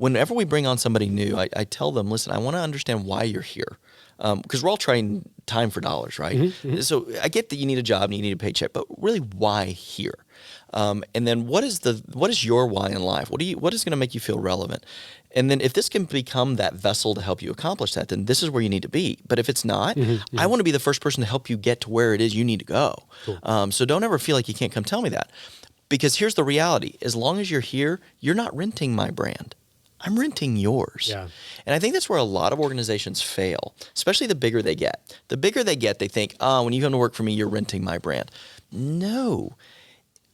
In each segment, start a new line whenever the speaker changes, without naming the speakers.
whenever we bring on somebody new, I tell them, listen, I want to understand why you're here. Because we're all trading time for dollars, right? Mm-hmm. So I get that you need a job and you need a paycheck, but really why here? And then what is your why in life? What is going to make you feel relevant? And then if this can become that vessel to help you accomplish that, then this is where you need to be. But if it's not, I want to be the first person to help you get to where it is you need to go. Cool. So don't ever feel like you can't come tell me that. Because here's the reality. As long as you're here, you're not renting my brand. I'm renting yours. Yeah. And I think that's where a lot of organizations fail, especially the bigger they get. The bigger they get, they think, when you come to work for me, you're renting my brand. No.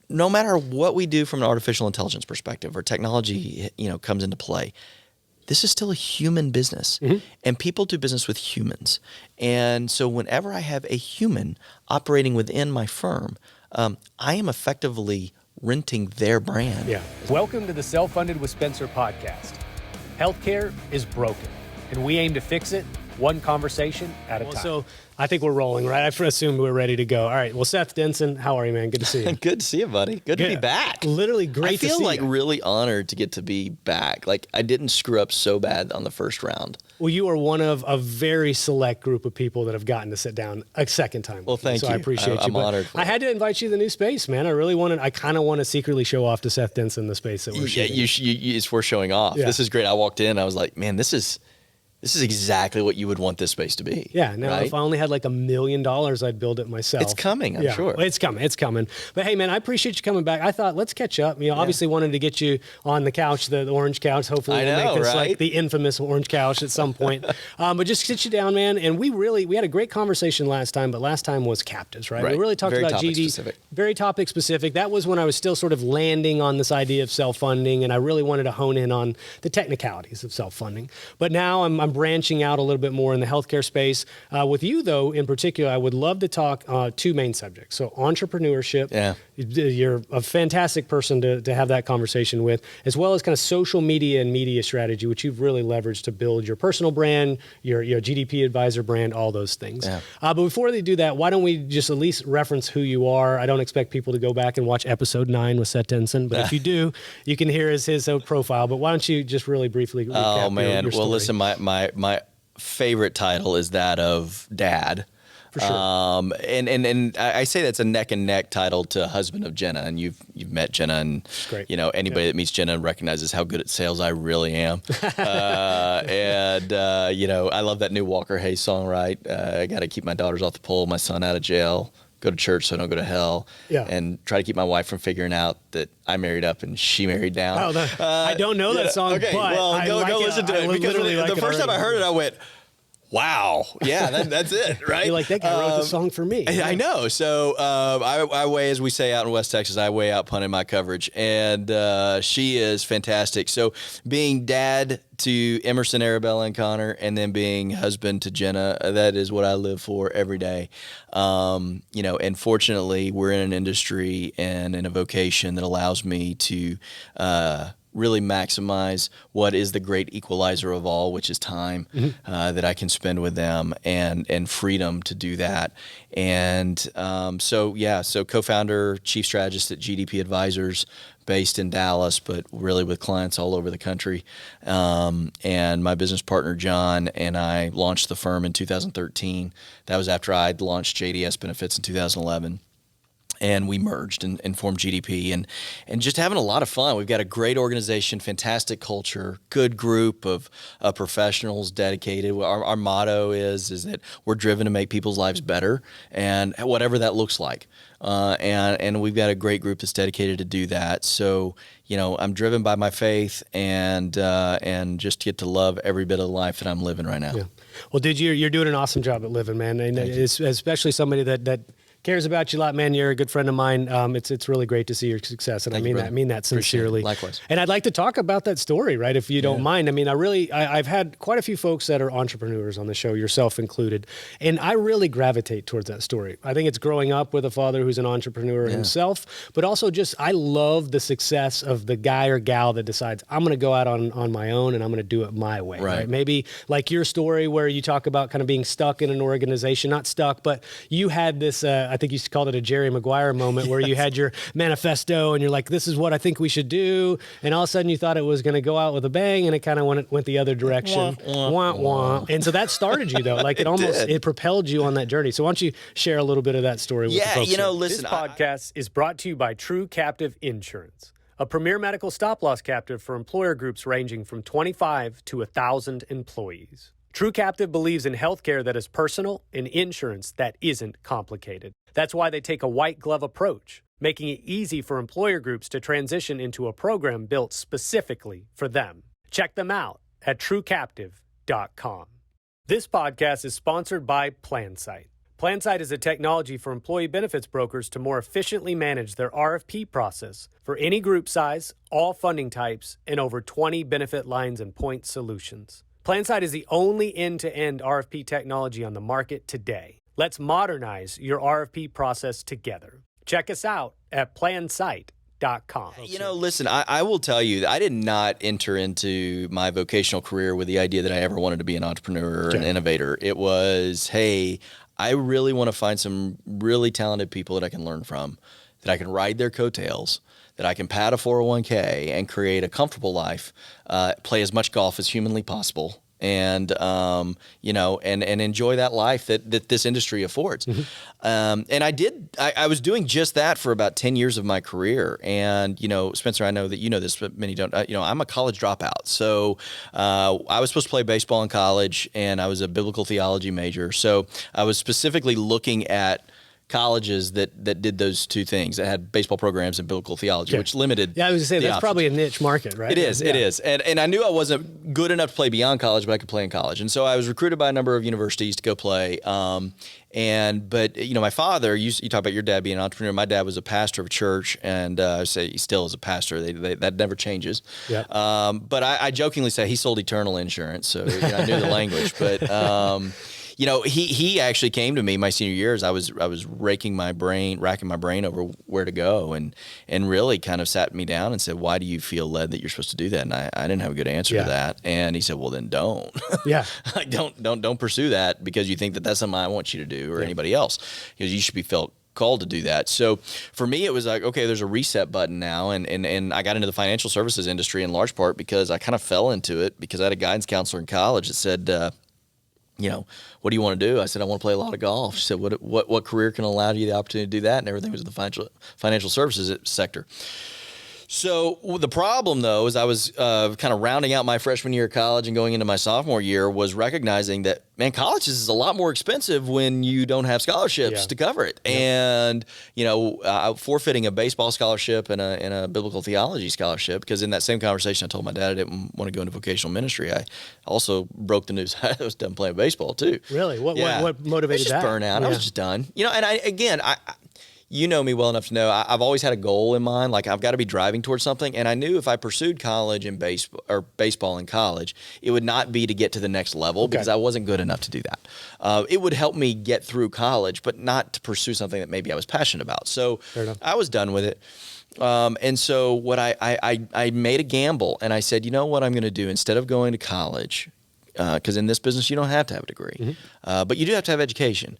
No matter what we do from an artificial intelligence perspective or technology, comes into play, this is still a human business. And people do business with humans. And so whenever I have a human operating within my firm, I am effectively renting their brand.
Yeah. Welcome to the Self-Funded with Spencer podcast. Healthcare is broken, and we aim to fix it one conversation at a time. So I think we're rolling, right? I assumed we're ready to go. All right. Well, Seth Denson, how are you, man? Good to see you.
Good to see you, buddy. Good to be back.
Literally great to see you.
I feel like really honored to get to be back. Like I didn't screw up so bad on the first round.
Well, you are one of a very select group of people that have gotten to sit down a second time.
Well, thank you.
So I appreciate you.
I'm honored.
I had to invite you to the new space, man. I kind of want to secretly show off to Seth Denson the space that we're shooting.
Yeah, it's worth showing off. Yeah. This is great. I walked in, I was like, man, this is exactly what you would want this space to be.
Yeah. Now, right? If I only had like $1 million, I'd build it myself.
It's coming, I'm sure.
Well, it's coming. But hey, man, I appreciate you coming back. I thought, let's catch up. Obviously wanted to get you on the couch, the orange couch. Hopefully we'll make this like the infamous orange couch at some point. But just sit you down, man. And we had a great conversation last time, but last time was captives, right? We really talked about GD. Specific. Very topic specific. That was when I was still sort of landing on this idea of self-funding, and I really wanted to hone in on the technicalities of self-funding. But now I'm branching out a little bit more in the healthcare space. With you, though, in particular, I would love to talk two main subjects. So entrepreneurship. Yeah. You're a fantastic person to have that conversation with, as well as kind of social media and media strategy, which you've really leveraged to build your personal brand, your GDP advisor brand, all those things. Yeah. But before they do that, why don't we just at least reference who you are? I don't expect people to go back and watch episode 9 with Seth Denson, but if you do, you can hear his profile. But why don't you just really briefly recap your story?
Well, listen, my favorite title is that of dad.
For sure.
And I say that's a neck and neck title to husband of Jenna, and you've met Jenna, and anybody that meets Jenna recognizes how good at sales I really am. I love that new Walker Hayes song, right? I got to keep my daughters off the pole, my son out of jail, go to church so I don't go to hell, and try to keep my wife from figuring out that I married up and she married down.
I don't know that song,
okay,
but
well, go listen to it. Because the first time I heard it, I went, wow. Yeah, that's it, right?
You're like, that guy wrote the song for me.
I know. So I weigh, as we say out in West Texas, I weigh out punting my coverage. And she is fantastic. So being dad to Emerson, Arabella, and Connor, and then being husband to Jenna, that is what I live for every day. And fortunately, we're in an industry and in a vocation that allows me to really maximize what is the great equalizer of all, which is time that I can spend with them and freedom to do that. And so co-founder, chief strategist at GDP Advisors, based in Dallas, but really with clients all over the country. And my business partner, John, and I launched the firm in 2013. That was after I'd launched JDS Benefits in 2011. And we merged and formed GDP and just having a lot of fun. We've got a great organization, fantastic culture, good group of professionals dedicated. Our motto is that we're driven to make people's lives better, and whatever that looks like. And we've got a great group that's dedicated to do that. So, I'm driven by my faith and just get to love every bit of life that I'm living right now. Yeah.
Well, you're doing an awesome job at living, man. And especially somebody that cares about you a lot, man. You're a good friend of mine. It's really great to see your success, and I mean that sincerely.
Likewise.
And I'd like to talk about that story, right? If you don't mind. I mean, I've had quite a few folks that are entrepreneurs on the show, yourself included, and I really gravitate towards that story. I think it's growing up with a father who's an entrepreneur himself, but also just I love the success of the guy or gal that decides I'm going to go out on my own and I'm going to do it my way. Right? Maybe like your story where you talk about kind of being stuck in an organization, not stuck, but you had this I think you called it a Jerry Maguire moment where you had your manifesto and you're like, this is what I think we should do. And all of a sudden you thought it was going to go out with a bang, and it kind of went the other direction. Wah, wah. And so that started you though. Like it propelled you on that journey. So why don't you share a little bit of that story with the folks?
Listen, this podcast is brought to you by True Captive Insurance, a premier medical stop-loss captive for employer groups ranging from 25 to 1,000 employees. True Captive believes in healthcare that is personal and insurance that isn't complicated. That's why they take a white glove approach, making it easy for employer groups to transition into a program built specifically for them. Check them out at truecaptive.com. This podcast is sponsored by PlanSight. PlanSight is a technology for employee benefits brokers to more efficiently manage their RFP process for any group size, all funding types, and over 20 benefit lines and point solutions. PlanSight is the only end-to-end RFP technology on the market today. Let's modernize your RFP process together. Check us out at plansight.com.
Listen, I will tell you, I did not enter into my vocational career with the idea that I ever wanted to be an entrepreneur or an innovator. It was, hey, I really want to find some really talented people that I can learn from, that I can ride their coattails, that I can pad a 401k and create a comfortable life, play as much golf as humanly possible, and and enjoy that life that this industry affords. And I was doing just that for about 10 years of my career. And, Spencer, I know that you know this, but many don't. I'm a college dropout. So I was supposed to play baseball in college, and I was a biblical theology major. So I was specifically looking at colleges that did those two things, that had baseball programs and biblical theology, which limited.
Yeah, I was going to say that's
options.
probably a niche market, right?
It is. And I knew I wasn't good enough to play beyond college, but I could play in college. And so I was recruited by a number of universities to go play. But my father, you talk about your dad being an entrepreneur. My dad was a pastor of a church, and I say he still is a pastor. That never changes. Yeah. But I jokingly say he sold eternal insurance, so I knew the language. But he actually came to me my senior years. I was racking my brain over where to go, and really kind of sat me down and said, "Why do you feel led that you're supposed to do that?" And I didn't have a good answer to that. And he said, "Well, then don't. Don't pursue that because you think that that's something I want you to do or anybody else, because you should be felt called to do that." So for me, it was like, okay, there's a reset button now. And I got into the financial services industry in large part because I kind of fell into it because I had a guidance counselor in college that said, what do you want to do? I said, I want to play a lot of golf. She said, what career can allow you the opportunity to do that? And everything was in the financial services sector. So the problem, though, is I was kind of rounding out my freshman year of college and going into my sophomore year, was recognizing that, man, college is a lot more expensive when you don't have scholarships to cover it. Yeah. And, forfeiting a baseball scholarship and a biblical theology scholarship, because in that same conversation, I told my dad I didn't want to go into vocational ministry. I also broke the news I was done playing baseball, too.
Really? What motivated that?
Just burnout. Yeah. I was just done. And I you know me well enough to know I've always had a goal in mind. Like, I've got to be driving towards something. And I knew if I pursued college and baseball in college, it would not be to get to the next level because I wasn't good enough to do that. It would help me get through college, but not to pursue something that maybe I was passionate about. So I was done with it. And so what I made a gamble, and I said, you know what I'm going to do? Instead of going to college, because in this business you don't have to have a degree, but you do have to have education.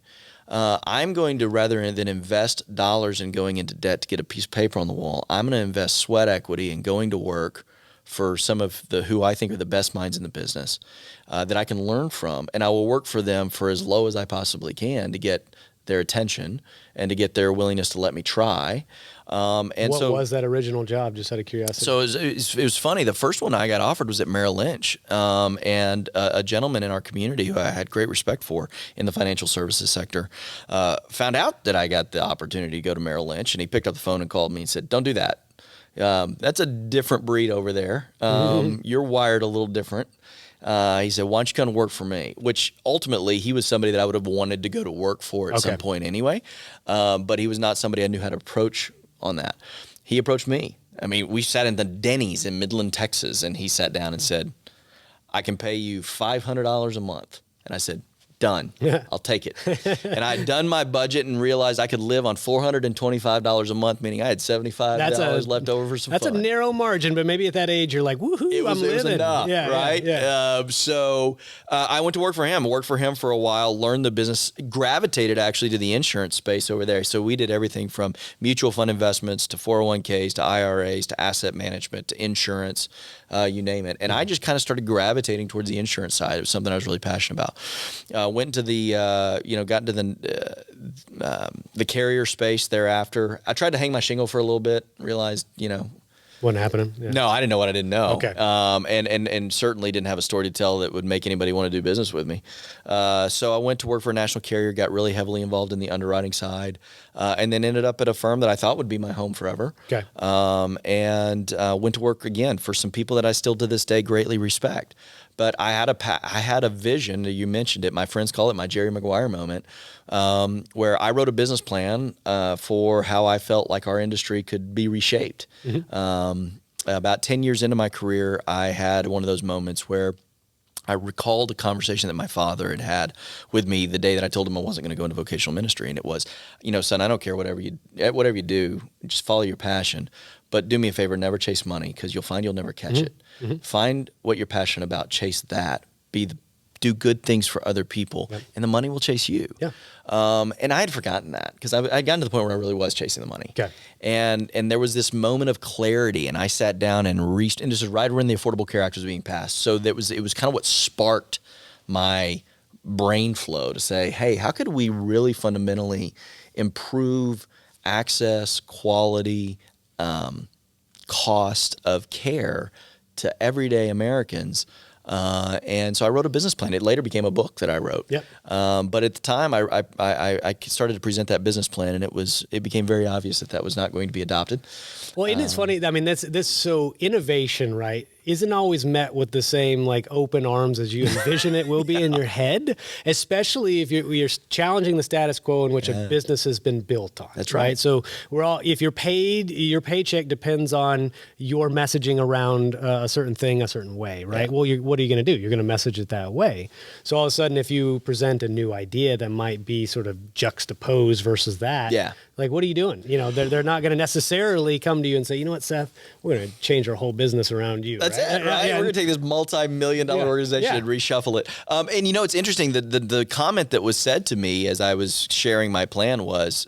I'm going to, rather than invest dollars in going into debt to get a piece of paper on the wall, I'm going to invest sweat equity in going to work for some of who I think are the best minds in the business that I can learn from, and I will work for them for as low as I possibly can to get their attention and to get their willingness to let me try. What
was that original job, just out of curiosity?
So it was funny. The first one I got offered was at Merrill Lynch, and a gentleman in our community who I had great respect for in the financial services sector found out that I got the opportunity to go to Merrill Lynch, and he picked up the phone and called me and said, "Don't do that. That's a different breed over there. You're wired a little different." He said, "Why don't you come to work for me?" Which ultimately he was somebody that I would have wanted to go to work for at some point anyway. But he was not somebody I knew how to approach on that. He approached me. I mean, we sat in the Denny's in Midland, Texas, and he sat down and said, "I can pay you $500 a month." And I said, Done. I'll take it. And I had done my budget and realized I could live on $425 a month, meaning I had $75 left over for some
That's
fun.
a narrow margin, but maybe at that age you're like, woohoo, I'm living.
It was enough, right?
Yeah.
So I went to work for him. I worked for him for a while, learned the business, gravitated actually to the insurance space over there. So we did everything from mutual fund investments to 401ks to IRAs to asset management to insurance, you name it. And I just kind of started gravitating towards the insurance side. It was something I was really passionate about. Went into the, got into the carrier space thereafter. I tried to hang my shingle for a little bit, realized,
Wasn't happening? Yeah.
No, I didn't know what I didn't know.
Okay.
And certainly didn't have a story to tell that would make anybody want to do business with me. So I went to work for a national carrier, got really heavily involved in the underwriting side, and then ended up at a firm that I thought would be my home forever.
Okay.
And went to work again for some people that I still to this day greatly respect. But I had a vision. You mentioned it. My friends call it my Jerry Maguire moment, where I wrote a business plan for how I felt like our industry could be reshaped. Mm-hmm. About 10 years into my career, I had one of those moments where I recalled a conversation that my father had with me the day that I told him I wasn't going to go into vocational ministry. And it was, son, I don't care whatever you do, just follow your passion. But do me a favor, never chase money, because you'll find you'll never catch
Mm-hmm.
it.
Mm-hmm.
Find what you're passionate about, chase that, do good things for other people, and the money will chase you.
Yeah.
And I had forgotten that because I had gotten to the point where I really was chasing the money.
Okay.
And there was this moment of clarity, and I sat down and this is right when the Affordable Care Act was being passed. So it was kind of what sparked my brain flow to say, hey, how could we really fundamentally improve access, quality, cost of care to everyday Americans? And so I wrote a business plan. It later became a book that I wrote.
Yep.
But at the time, I started to present that business plan, and it became very obvious that was not going to be adopted.
Well, isn't it funny? I mean, so innovation, right, isn't always met with the same like open arms as you envision it will be in your head, especially if you're challenging the status quo in which a business has been built on.
That's right.
So if you're paid, your paycheck depends on your messaging around a certain thing a certain way, right?
Yeah.
Well, what are you going to do? You're going to message it that way. So all of a sudden, if you present a new idea that might be sort of juxtaposed versus that, like what are you doing? They're not going to necessarily come to you and say, you know what, Seth, we're going to change our whole business around you.
That's it, right?
Yeah.
We're going to take this multi-million-dollar organization and reshuffle it. And it's interesting, the comment that was said to me as I was sharing my plan was,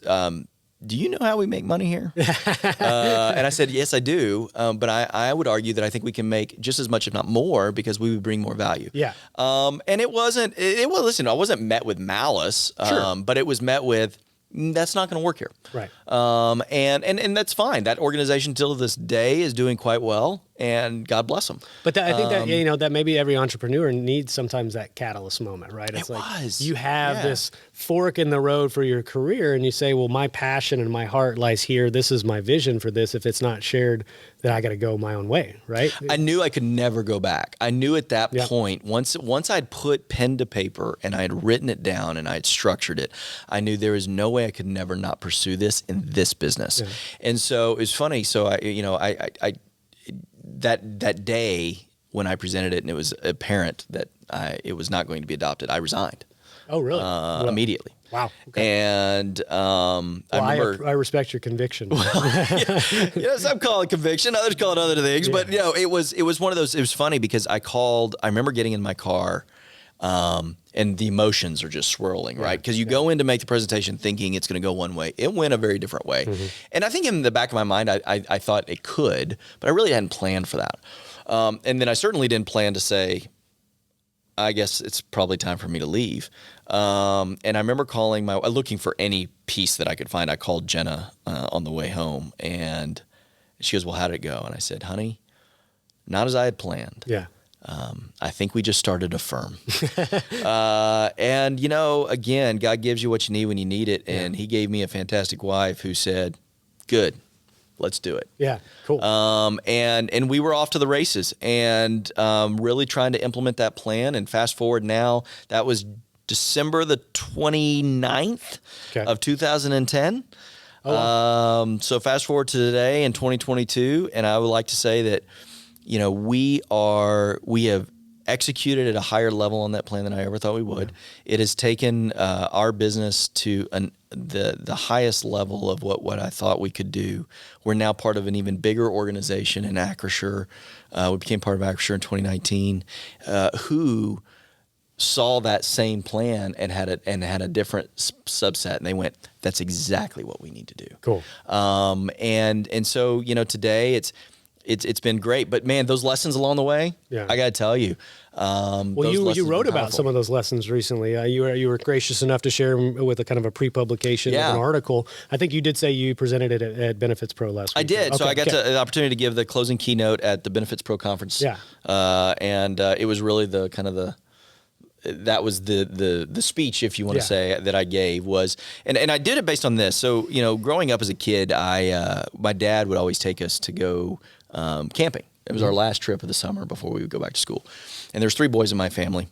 do you know how we make money here? And I said, yes, I do. But I would argue that I think we can make just as much, if not more, because we would bring more value.
Yeah.
And listen, I wasn't met with malice, but it was met with, that's not going to work here.
Right.
And that's fine. That organization till this day is doing quite well, and God bless them.
But I think that, that maybe every entrepreneur needs sometimes that catalyst moment, right? It's you have this fork in the road for your career, and you say, well, my passion and my heart lies here. This is my vision for this. If it's not shared, then I got to go my own way, right?
I knew I could never go back. I knew at that point, once I'd put pen to paper and I had written it down and I had structured it, I knew there was no way I could never not pursue this in this business. Yeah. And so it was funny. So that day when I presented it and it was apparent that it was not going to be adopted, I resigned.
Oh, really?
Immediately.
Wow. Okay.
And I
respect your conviction.
Yes, I'm calling conviction. Others call it other things. Yeah. But it was one of those. It was funny because I remember getting in my car, and the emotions are just swirling, right? Because you go in to make the presentation thinking it's going to go one way. It went a very different way. Mm-hmm. And I think in the back of my mind, I thought it could, but I really hadn't planned for that. And then I certainly didn't plan to say, I guess it's probably time for me to leave. And I remember looking for any piece that I could find. I called Jenna on the way home, and she goes, well, how did it go? And I said, honey, not as I had planned.
Yeah.
I think we just started a firm. And, again, God gives you what you need when you need it. And he gave me a fantastic wife who said, good, let's do it.
Yeah, cool.
And we were off to the races and really trying to implement that plan. And fast forward now, that was December the 29th of 2010. Oh, wow. So fast forward to today in 2022, and I would like to say that, we have executed at a higher level on that plan than I ever thought we would. It has taken our business to the highest level of what I thought we could do. We're now part of an even bigger organization in Acrisure. We became part of Acrisure in 2019, who saw that same plan and had a different subset, and they went, "That's exactly what we need to do."
Cool.
And so today it's been great, but man, those lessons along the way, I got to tell you.
Well, you wrote about some of those lessons recently. You were gracious enough to share them with a kind of a pre-publication of an article. I think you did say you presented it at Benefits Pro last week.
I did. So I got the opportunity to give the closing keynote at the Benefits Pro conference.
Yeah.
And it was really that was the speech, if you want to say, that I gave was, and I did it based on this. So, growing up as a kid, my dad would always take us to go camping. It was our last trip of the summer before we would go back to school. And there's 3 boys in my family,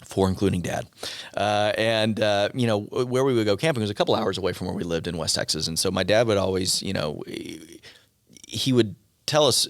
4 including dad. Where we would go camping was a couple hours away from where we lived in West Texas. And so my dad would always, he would tell us,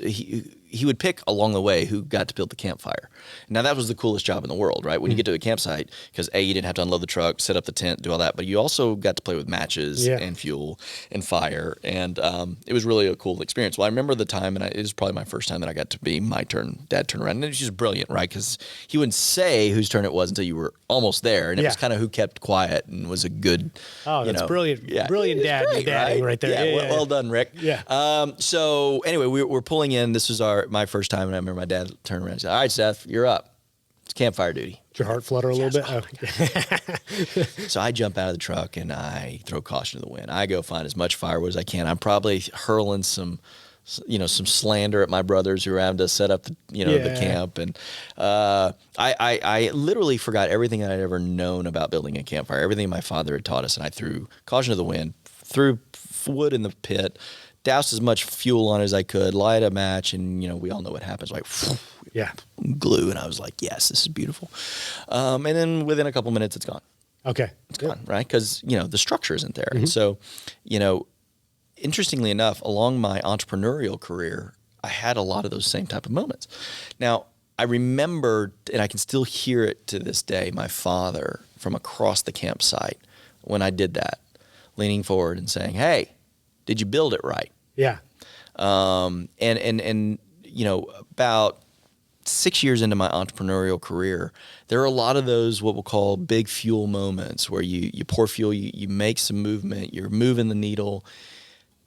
he would pick along the way who got to build the campfire. Now, that was the coolest job in the world, right? When you get to a campsite, because you didn't have to unload the truck, set up the tent, do all that, but you also got to play with matches and fuel and fire, and it was really a cool experience. Well, I remember the time, and it was probably my first time that I got to be my turn, dad turn around, and it was just brilliant, right? Because he wouldn't say whose turn it was until you were almost there, and it was kind of who kept quiet and was a good,
that's brilliant. Yeah. Brilliant dad,
great,
dadding right there.
Yeah, well done, Rick.
Yeah.
So anyway, we're pulling in. This was my first time, and I remember my dad turned around and said, "All right, Seth, you're up. It's campfire duty."
Did your heart flutter a little bit?
Oh. So I jump out of the truck and I throw caution to the wind. I go find as much firewood as I can. I'm probably hurling some slander at my brothers who are having to set up the camp. And I literally forgot everything that I'd ever known about building a campfire, everything my father had taught us. And I threw caution to the wind, threw wood in the pit, doused as much fuel on as I could, light a match, and we all know what happens. Like, glue, and I was like, yes, this is beautiful. And then within a couple minutes, it's gone.
Okay,
it's gone, right? Because the structure isn't there. And so, interestingly enough, along my entrepreneurial career, I had a lot of those same type of moments. Now, I remember, and I can still hear it to this day, my father from across the campsite when I did that, leaning forward and saying, "Hey, did you build it right?"
Yeah.
About 6 years into my entrepreneurial career, there are a lot of those what we'll call big fuel moments where you pour fuel, you make some movement, you're moving the needle,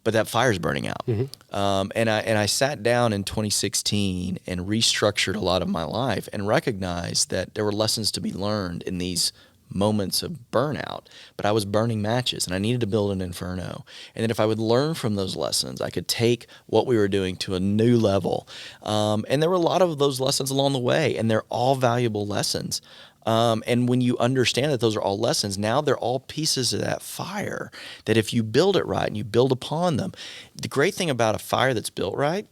but that fire's burning out. And I sat down in 2016 and restructured a lot of my life and recognized that there were lessons to be learned in these moments of burnout, but I was burning matches and I needed to build an inferno. And then if I would learn from those lessons, I could take what we were doing to a new level. And there were a lot of those lessons along the way, and they're all valuable lessons. And when you understand that those are all lessons, now they're all pieces of that fire that if you build it right and you build upon them, the great thing about a fire that's built right,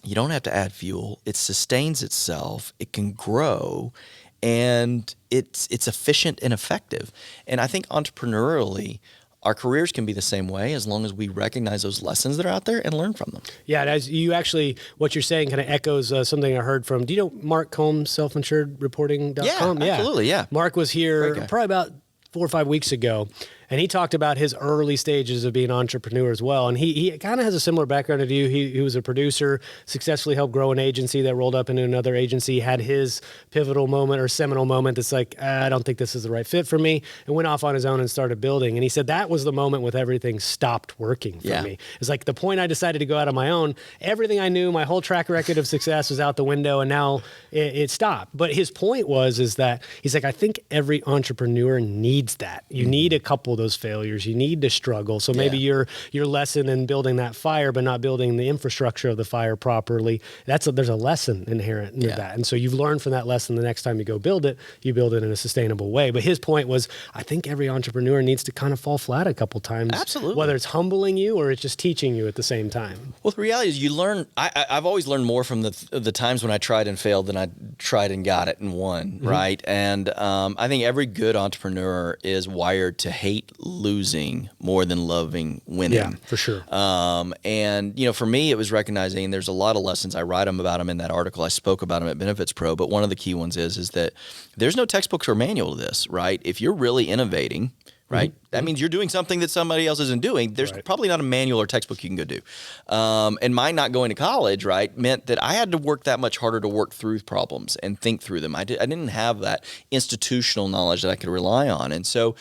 you don't have to add fuel. It sustains itself. It can grow. And it's efficient and effective. And I think entrepreneurially, our careers can be the same way as long as we recognize those lessons that are out there and learn from them.
Yeah, as you actually, what you're saying kind of echoes something I heard from, do you know Mark Combs, selfinsuredreporting.com?
Yeah, absolutely, yeah.
Mark was here probably about 4 or 5 weeks ago, and he talked about his early stages of being an entrepreneur as well. And he kind of has a similar background to you. He was a producer, successfully helped grow an agency that rolled up into another agency, had his pivotal moment or seminal moment that's like, I don't think this is the right fit for me, and went off on his own and started building. And he said that was the moment when everything stopped working for me. It's like the point I decided to go out on my own, everything I knew, my whole track record of success was out the window, and now it stopped. But his point is that he's like, I think every entrepreneur needs that. You need a couple of those failures. You need to struggle. So maybe your lesson in building that fire, but not building the infrastructure of the fire properly, there's a lesson inherent in that. And so you've learned from that lesson. The next time you go build it, you build it in a sustainable way. But his point was, I think every entrepreneur needs to kind of fall flat a couple times.
Absolutely.
Whether it's humbling you or it's just teaching you at the same time.
Well, the reality is you learn, I've always learned more from the times when I tried and failed than I tried and got it and won, right? And I think every good entrepreneur is wired to hate losing more than loving winning.
Yeah, for sure.
And, for me, it was recognizing there's a lot of lessons. I write about them in that article. I spoke about them at Benefits Pro, but one of the key ones is that there's no textbooks or manual to this, right? If you're really innovating, right, that means you're doing something that somebody else isn't doing. There's probably not a manual or textbook you can go do. And my not going to college, right, meant that I had to work that much harder to work through problems and think through them. I didn't have that institutional knowledge that I could rely on. And so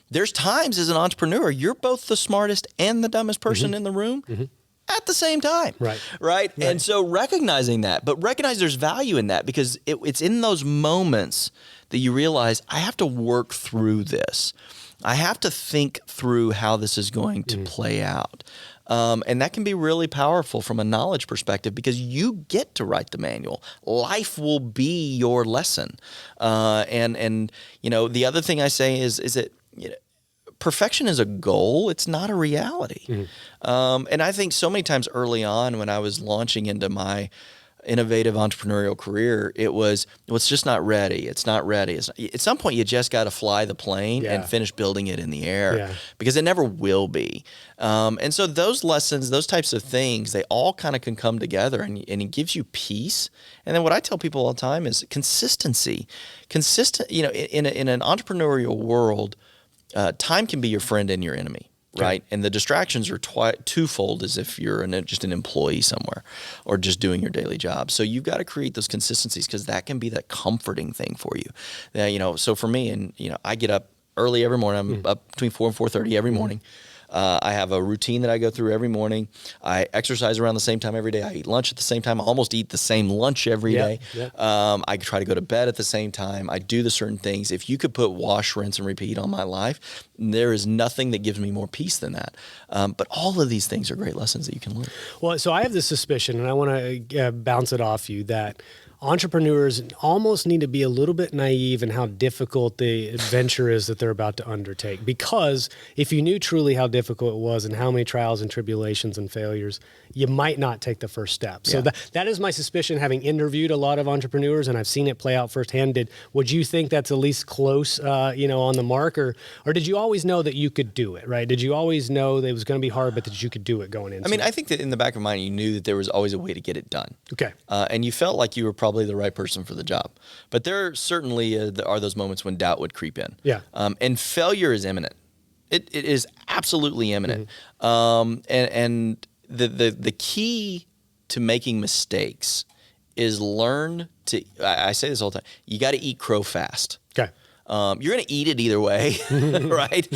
there's times as an entrepreneur, you're both the smartest and the dumbest person in the room at the same time. Right. And so recognizing that, but recognize there's value in that, because it's in those moments that you realize I have to work through this. I have to think through how this is going to play out. And that can be really powerful from a knowledge perspective, because you get to write the manual. Life will be your lesson. And the other thing I say is that perfection is a goal. It's not a reality. And I think so many times early on when I was launching into my innovative entrepreneurial career, it's just not ready. It's not ready. At some point, you just got to fly the plane and finish building it in the air, because it never will be. And so those lessons, those types of things, they all kind of can come together, and it gives you peace. And then what I tell people all the time is consistency. In an entrepreneurial world, time can be your friend and your enemy. Right. And the distractions are twofold, as if you're just an employee somewhere or just doing your daily job. So you've got to create those consistencies, because that can be that comforting thing for you. So for me, I get up early every morning. I'm up between 4 and 4:30 every morning. I have a routine that I go through every morning. I exercise around the same time every day. I eat lunch at the same time. I almost eat the same lunch every day. I try to go to bed at the same time. I do the certain things. If you could put wash, rinse, and repeat on my life, there is nothing that gives me more peace than that. But all of these things are great lessons that you can learn.
Well, so I have this suspicion, and I want to bounce it off you, that entrepreneurs almost need to be a little bit naive in how difficult the adventure is that they're about to undertake. Because if you knew truly how difficult it was and how many trials and tribulations and failures, you might not take the first step. So that is my suspicion, having interviewed a lot of entrepreneurs, and I've seen it play out firsthand. Would you think that's at least close, on the mark, or did you always know that you could do it, right? Did you always know that it was going to be hard, but that you could do it going into it?
I think that in the back of your mind, you knew that there was always a way to get it done.
Okay.
And you felt like you were probably the right person for the job. But there certainly are those moments when doubt would creep in.
Yeah.
And failure is imminent. It is absolutely imminent. And the key to making mistakes is learn to, I say this all the time, you got to eat crow fast.
Okay.
You're going to eat it either way, right?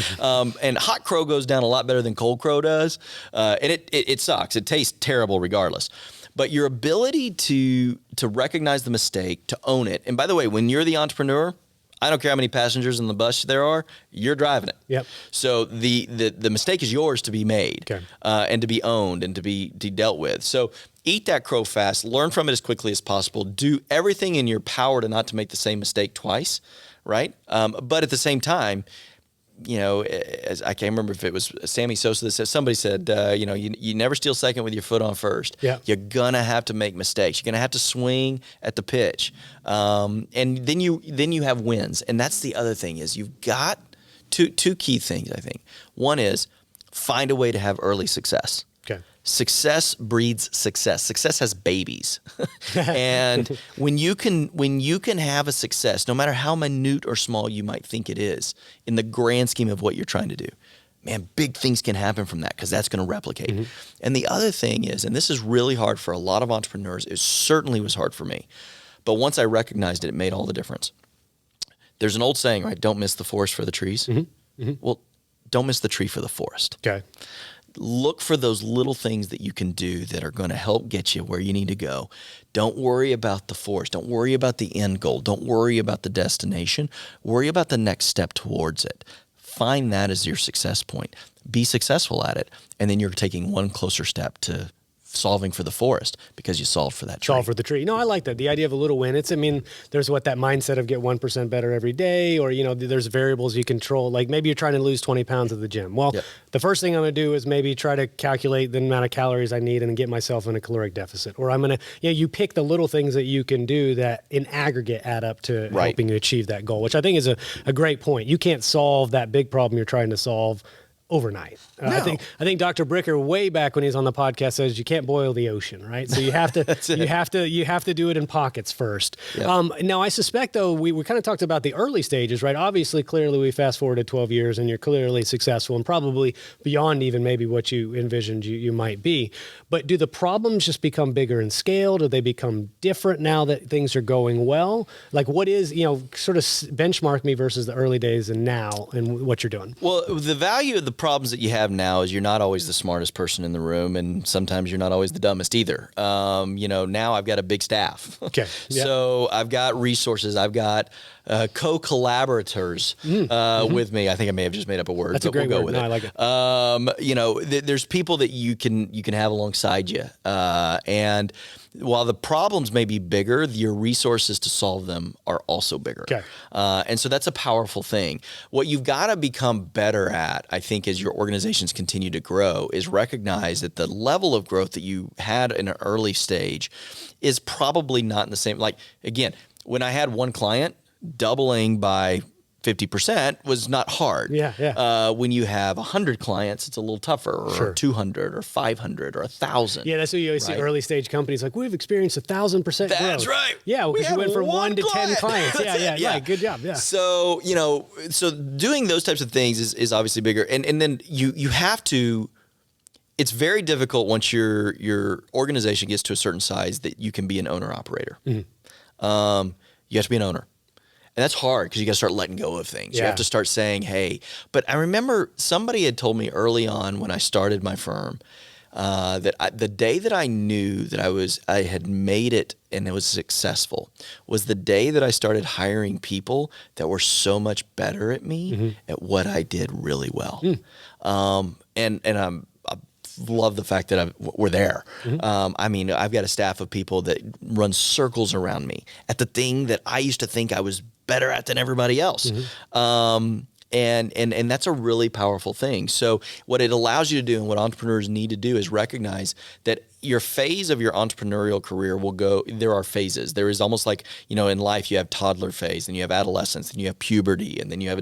And hot crow goes down a lot better than cold crow does. And it sucks. It tastes terrible regardless. But your ability to recognize the mistake, to own it. And by the way, when you're the entrepreneur, I don't care how many passengers in the bus there are, you're driving it.
Yep.
So the mistake is yours to be made, and to be owned and to be dealt with. So eat that crow fast, learn from it as quickly as possible, do everything in your power to make the same mistake twice, right? But at the same time, as I can't remember if it was Sammy Sosa that said, somebody said, you never steal second with your foot on first.
Yeah.
You're going to have to make mistakes. You're going to have to swing at the pitch. And then you have wins. And that's the other thing is you've got two key things, I think. One is find a way to have early success.
Okay.
Success breeds success. Success has babies. And when you can have a success, no matter how minute or small you might think it is, in the grand scheme of what you're trying to do, man, big things can happen from that, because that's going to replicate. And the other thing is, and this is really hard for a lot of entrepreneurs, it certainly was hard for me, but once I recognized it, it made all the difference. There's an old saying, right? Don't miss the forest for the trees. Well, don't miss the tree for the forest.
Okay.
Look for those little things that you can do that are going to help get you where you need to go. Don't worry about the force. Don't worry about the end goal. Don't worry about the destination. Worry about the next step towards it. Find that as your success point. Be successful at it. And then you're taking one closer step to solving for the forest because you solved for that tree.
Solve for the tree. No, I like that. The idea of a little win. There's that mindset of get 1% better every day, or, there's variables you control. Like maybe you're trying to lose 20 pounds at the gym. Well, the first thing I'm going to do is maybe try to calculate the amount of calories I need and get myself in a caloric deficit. Or I'm going to, you pick the little things that you can do that in aggregate add up to helping you achieve that goal, which I think is a great point. You can't solve that big problem you're trying to solve overnight.
No.
I think Dr. Bricker way back when he was on the podcast says you can't boil the ocean, right? So you have to you have to do it in pockets first. Yep. Now I suspect though we kind of talked about the early stages, right? Obviously, clearly we fast forwarded 12 years and you're clearly successful and probably beyond even maybe what you envisioned you might be. But do the problems just become bigger in scale? Do they become different now that things are going well? Like what is, sort of benchmark me versus the early days and now and what you're doing?
Well, the value of the problems that you have now is you're not always the smartest person in the room, and sometimes you're not always the dumbest either. Now I've got a big staff.
Okay. Yep.
So I've got resources. I've got co-collaborators with me. I think I may have just made up a word.
That's a great
we'll
word.
go with
it. I like
it. There's people that you can have alongside you, and while the problems may be bigger, your resources to solve them are also bigger.
Okay.
And so that's a powerful thing. What you've got to become better at, I think, as your organizations continue to grow, is recognize that the level of growth that you had in an early stage is probably not in the same. Like, again, when I had one client, doubling by 50% was not hard.
Yeah.
When you have 100 clients, it's a little tougher, or 200 or 500 or 1,000.
Yeah, that's what you always see early stage companies like, we've experienced 1,000% growth.
That's right.
Yeah, because you went from 1 to 10 clients.
Yeah.
Right. Good job. Yeah.
So, so doing those types of things is obviously bigger. And then you have to, it's very difficult once your organization gets to a certain size that you can be an owner operator. Mm-hmm. You have to be an owner. And that's hard because you got to start letting go of things.
Yeah.
You have to start saying, hey, but I remember somebody had told me early on when I started my firm that the day that I knew that I had made it and it was successful was the day that I started hiring people that were so much better at me at what I did really well. And I love the fact that we're there. I've got a staff of people that run circles around me at the thing that I used to think I was better at than everybody else. And that's a really powerful thing. So what it allows you to do and what entrepreneurs need to do is recognize that your phase of your entrepreneurial career will go, there are phases. There is almost like, in life you have toddler phase, and you have adolescence, and you have puberty, and then you have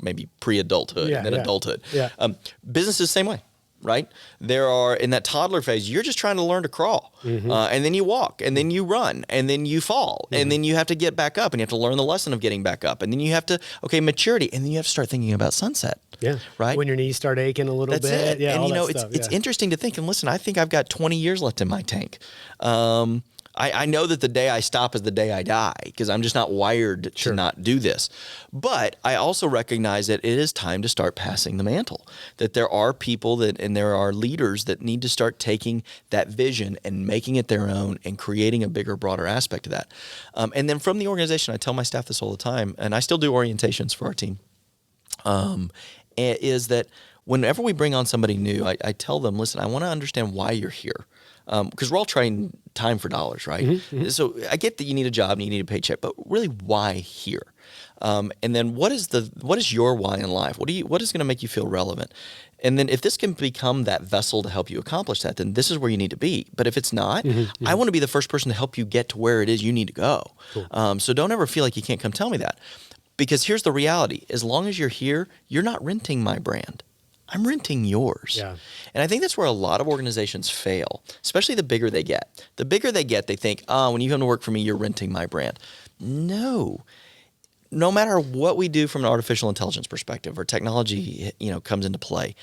maybe pre-adulthood, and then adulthood.
Yeah.
Business is the same way. Right? There are, in that toddler phase, you're just trying to learn to crawl. And then you walk, and then you run, and then you fall, and then you have to get back up, and you have to learn the lesson of getting back up. And then you have to, maturity, and then you have to start thinking about sunset.
Yeah.
Right?
When your knees start aching a little bit.
That's it.
Yeah,
and,
stuff.
It's interesting to think, and listen, I think I've got 20 years left in my tank. I know that the day I stop is the day I die because I'm just not wired to not do this. But I also recognize that it is time to start passing the mantle, that there are people and there are leaders that need to start taking that vision and making it their own and creating a bigger, broader aspect of that. And then from the organization, I tell my staff this all the time, and I still do orientations for our team, is that whenever we bring on somebody new, I tell them, listen, I want to understand why you're here. Because we're all trading time for dollars, right? So I get that you need a job and you need a paycheck, but really, why here? And then what is your why in life? What is going to make you feel relevant? And then if this can become that vessel to help you accomplish that, then this is where you need to be. But if it's not, I want to be the first person to help you get to where it is you need to go. Cool. So don't ever feel like you can't come tell me that. Because here's the reality. As long as you're here, you're not renting my brand. I'm renting yours. Yeah. And I think that's where a lot of organizations fail, especially the bigger they get. The bigger they get, they think, when you come to work for me, you're renting my brand. No matter what we do from an artificial intelligence perspective or technology, comes into play,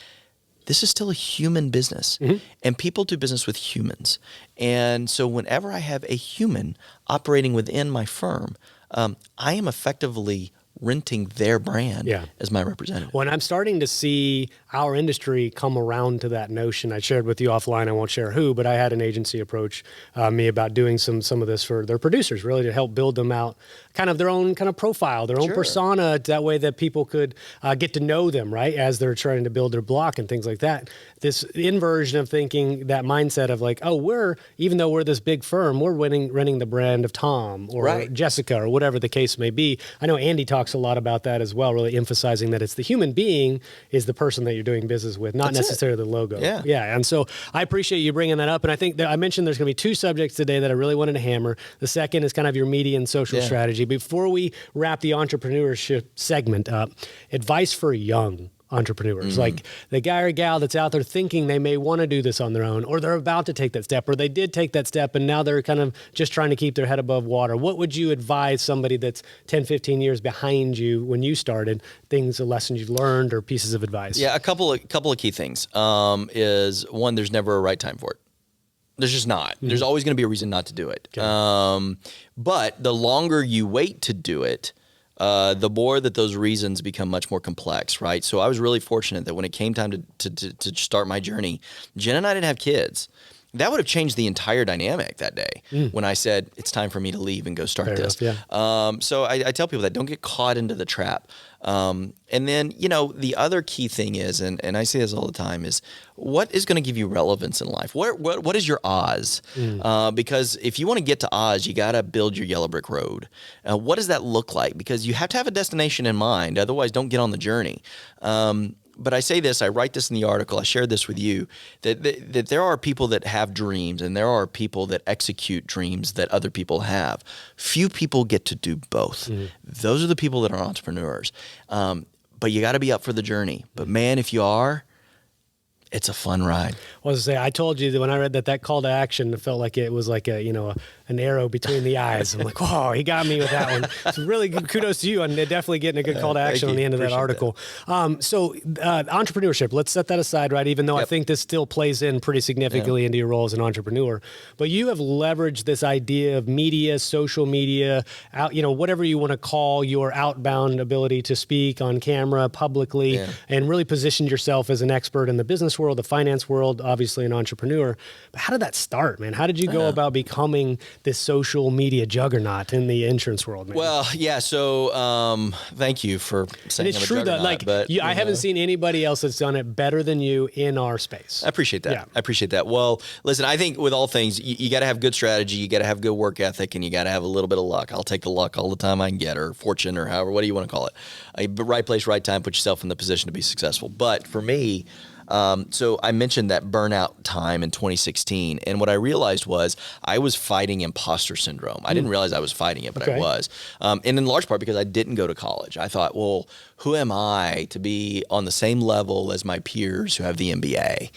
this is still a human business, and people do business with humans. And so whenever I have a human operating within my firm, I am effectively renting their brand as my representative.
Well, and I'm starting to see our industry come around to that notion. I shared with you offline, I won't share who, but I had an agency approach me about doing some of this for their producers, really to help build them out kind of their own kind of profile, their own persona, that way that people could get to know them, right, as they're trying to build their block and things like that. This inversion of thinking, that mindset of like, oh, even though we're this big firm, we're running the brand of Tom or Jessica or whatever the case may be. I know Andy talks a lot about that as well, really emphasizing that it's the human being is the person that you're doing business with, not necessarily the logo. Yeah. And so I appreciate you bringing that up. And I think that I mentioned there's going to be 2 subjects today that I really wanted to hammer. The second is kind of your media and social strategy. Before we wrap the entrepreneurship segment up, advice for young entrepreneurs, like the guy or gal that's out there thinking they may want to do this on their own, or they're about to take that step, or they did take that step and now they're kind of just trying to keep their head above water. What would you advise somebody that's 10, 15 years behind you when you started, lessons you've learned or pieces of advice?
Yeah, a couple of key things is one, there's never a right time for it. There's just not. There's always going to be a reason not to do it. Okay. But the longer you wait to do it, the more that those reasons become much more complex, right? So I was really fortunate that when it came time to start my journey, Jen and I didn't have kids. That would have changed the entire dynamic that day when I said, it's time for me to leave and go start this. So I tell people that don't get caught into the trap. And then, the other key thing is, and I say this all the time, is what is going to give you relevance in life? What is your Oz? Because if you want to get to Oz, you got to build your yellow brick road. What does that look like? Because you have to have a destination in mind. Otherwise, don't get on the journey. But I say this, I write this in the article, I shared this with you, that there are people that have dreams and there are people that execute dreams that other people have. Few people get to do both. Those are the people that are entrepreneurs. But you got to be up for the journey. But man, if you are, it's a fun ride.
I told you that when I read that call to action, it felt like it was like an arrow between the eyes. I'm like, whoa, he got me with that one. So really good kudos to you on definitely getting a good call to action on the end of that article. So entrepreneurship, let's set that aside, right? Even though I think this still plays in pretty significantly into your role as an entrepreneur. But you have leveraged this idea of media, social media, whatever you want to call your outbound ability to speak on camera publicly, and really positioned yourself as an expert in the business world, the finance world, obviously an entrepreneur. But how did that start, man? How did you go about becoming this social media juggernaut in the insurance world, man?
Well, yeah. So, thank you for saying
it's true that, I haven't seen anybody else that's done it better than you in our space.
I appreciate that. Yeah. I appreciate that. Well, listen, I think with all things, you got to have good strategy, you got to have good work ethic, and you got to have a little bit of luck. I'll take the luck all the time I can get, or fortune, or however, what do you want to call it? Right place, right time, put yourself in the position to be successful. But for me, so I mentioned that burnout time in 2016, and what I realized was I was fighting imposter syndrome. I didn't realize I was fighting it, but I was. And in large part because I didn't go to college. I thought, well, who am I to be on the same level as my peers who have the MBA?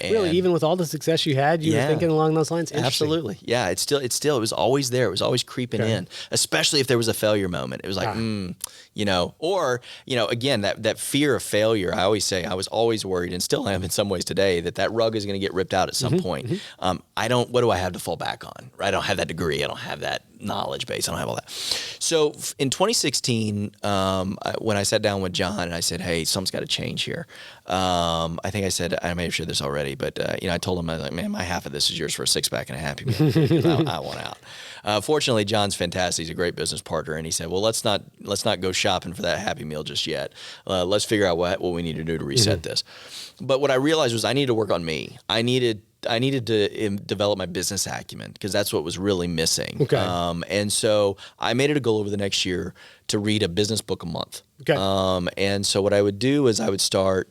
Really, even with all the success you had, you were thinking along those lines?
Absolutely. Yeah, it was always there. It was always creeping in, especially if there was a failure moment. It was like, again, that fear of failure. I always say I was always worried, and still am in some ways today, that rug is going to get ripped out at some point. What do I have to fall back on? Right? I don't have that degree. I don't have that knowledge base. I don't have all that. So in 2016, when I sat down with John and I said, hey, something's got to change here. I think I said, I may have shared this already, but I told him, I was like, man, my half of this is yours for a 6-pack and a Happy Meal. 'Cause I want out. Fortunately, John's fantastic. He's a great business partner. And he said, well, let's not go shopping for that Happy Meal just yet. Let's figure out what we need to do to reset this. But what I realized was I needed to work on me. I needed to develop my business acumen because that's what was really missing. Okay. And so I made it a goal over the next year to read a business book a month. Okay. And so what I would do is I would start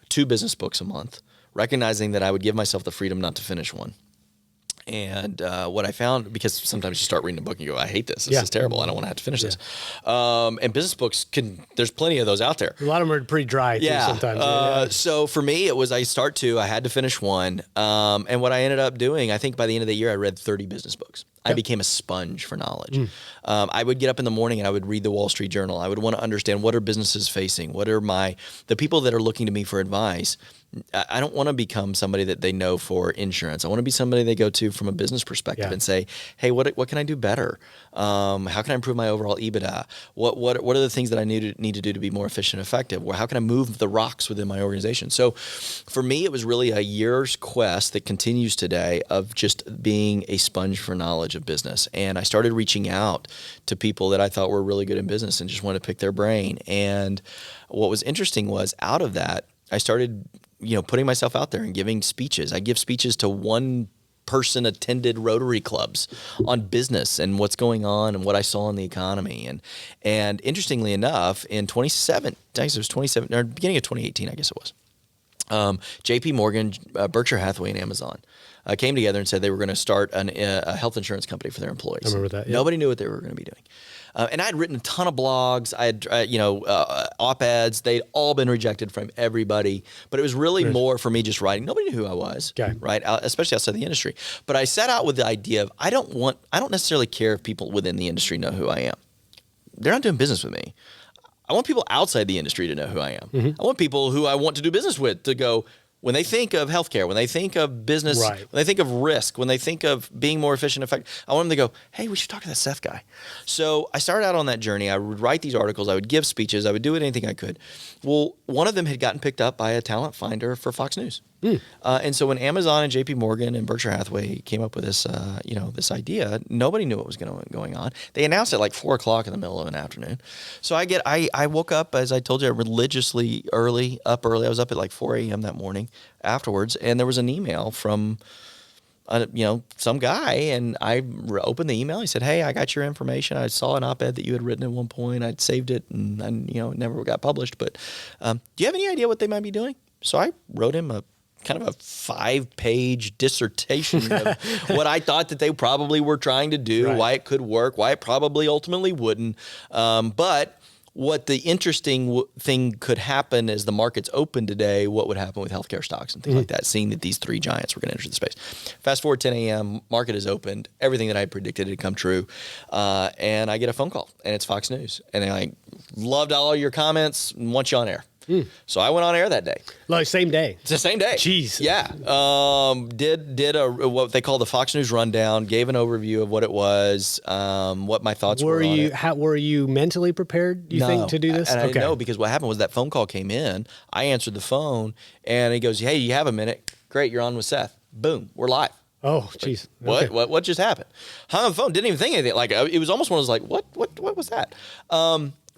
2 business books a month, recognizing that I would give myself the freedom not to finish one. And what I found, because sometimes you start reading a book and you go, I hate this. This is terrible. I don't want to have to finish this. And business books there's plenty of those out there.
A lot of them are pretty dry too sometimes.
So for me, it was I had to finish one. And what I ended up doing, I think by the end of the year, I read 30 business books. I became a sponge for knowledge. I would get up in the morning and I would read the Wall Street Journal. I would want to understand what are businesses facing? What are the people that are looking to me for advice? I don't want to become somebody that they know for insurance. I want to be somebody they go to from a business perspective and say, hey, what can I do better? How can I improve my overall EBITDA? What are the things that I need to do to be more efficient and effective? How can I move the rocks within my organization? So for me, it was really a year's quest that continues today of just being a sponge for knowledge. knowledge of business. And I started reaching out to people that I thought were really good in business and just wanted to pick their brain. And what was interesting was out of that, I started, putting myself out there and giving speeches. I give speeches to one-person attended Rotary clubs on business and what's going on and what I saw in the economy. And interestingly enough, in 2017, or beginning of 2018, I guess it was, J.P. Morgan, Berkshire Hathaway, and Amazon came together and said they were going to start a health insurance company for their employees.
I remember that. Yep.
Nobody knew what they were going to be doing. And I had written a ton of blogs. I had, op-eds. They'd all been rejected from everybody. But it was really more for me just writing. Nobody knew who I was, right? Especially outside the industry. But I set out with the idea of I don't necessarily care if people within the industry know who I am. They're not doing business with me. I want people outside the industry to know who I am. Mm-hmm. I want people who I want to do business with to go, when they think of healthcare, when they think of business, when they think of risk, when they think of being more efficient, effective, I want them to go, hey, we should talk to that Seth guy. So I started out on that journey. I would write these articles. I would give speeches. I would do anything I could. Well, one of them had gotten picked up by a talent finder for Fox News. And so when Amazon and J.P. Morgan and Berkshire Hathaway came up with this, this idea, nobody knew what was going on. They announced it like 4 o'clock in the middle of an afternoon. So I woke up, as I told you, religiously early. I was up at like 4 a.m. that morning afterwards, and there was an email from some guy, and I opened the email. He said, hey, I got your information. I saw an op-ed that you had written at one point. I'd saved it, and it never got published. But do you have any idea what they might be doing? So I wrote him a kind of a 5-page dissertation of what I thought that they probably were trying to do, why it could work, why it probably ultimately wouldn't. But what the interesting thing could happen as the markets open today, what would happen with healthcare stocks and things like that, seeing that these 3 giants were going to enter the space. Fast forward 10 a.m., market is opened. Everything that I predicted had come true. And I get a phone call, and it's Fox News. And they're like, loved all your comments and want you on air. So I went on air that day.
Like same day.
It's the same day.
Jeez.
Yeah. Did what they call the Fox News rundown. Gave an overview of what it was. What my thoughts were on it.
Were you mentally prepared? You think to do this?
And I didn't know, because what happened was that phone call came in. I answered the phone, and he goes, "Hey, you have a minute? Great, you're on with Seth. Boom, we're live."
Oh, jeez.
Like, what just happened? Hung on the phone. Didn't even think anything. Like it was almost one of those like, what was that?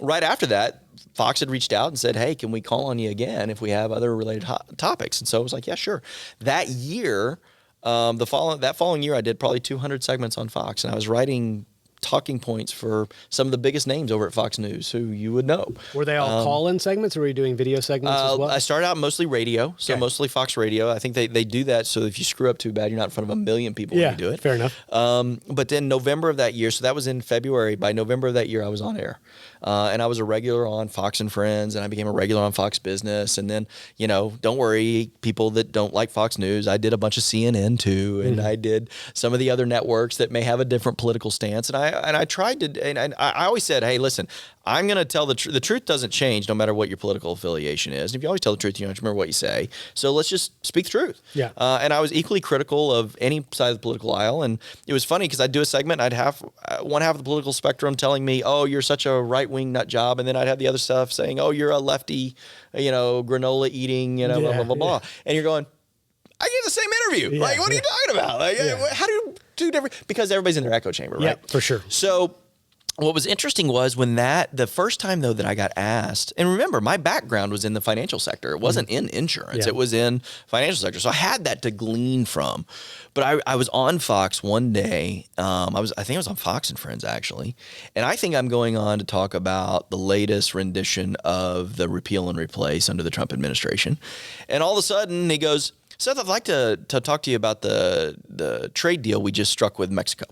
Right after that, Fox had reached out and said, hey, can we call on you again if we have other related topics? And so I was like, yeah, sure. That year, that following year, I did probably 200 segments on Fox, and I was writing talking points for some of the biggest names over at Fox News who you would know.
Were they all call-in segments, or were you doing video segments as well?
I started out mostly radio, so mostly Fox Radio. I think they do that so if you screw up too bad, you're not in front of a million people when you do it.
Fair enough.
But then November of that year, so that was in February. By November of that year, I was on air. And I was a regular on Fox and Friends, and I became a regular on Fox Business. And then, don't worry, people that don't like Fox News, I did a bunch of CNN too, and I did some of the other networks that may have a different political stance. And I tried to, and I always said, hey, listen, I'm going to tell the truth. The truth doesn't change no matter what your political affiliation is. And if you always tell the truth, you don't have to remember what you say. So let's just speak the truth.
Yeah.
And I was equally critical of any side of the political aisle. And it was funny because I'd do a segment, and I'd have one half of the political spectrum telling me, oh, you're such a right-wing nut job. And then I'd have the other stuff saying, oh, you're a lefty, granola eating, blah, blah, blah, blah. And you're going, I get the same interview. Like, what are you talking about? Like, how do you do different? Because everybody's in their echo chamber, right?
Yeah, for sure.
So what was interesting was when the first time though that I got asked, and remember, my background was in the financial sector. It wasn't in insurance. It was in financial sector. So I had that to glean from. But I was on Fox one day. I think I was on Fox and Friends actually. And I think I'm going on to talk about the latest rendition of the repeal and replace under the Trump administration. And all of a sudden he goes, Seth, I'd like to talk to you about the trade deal we just struck with Mexico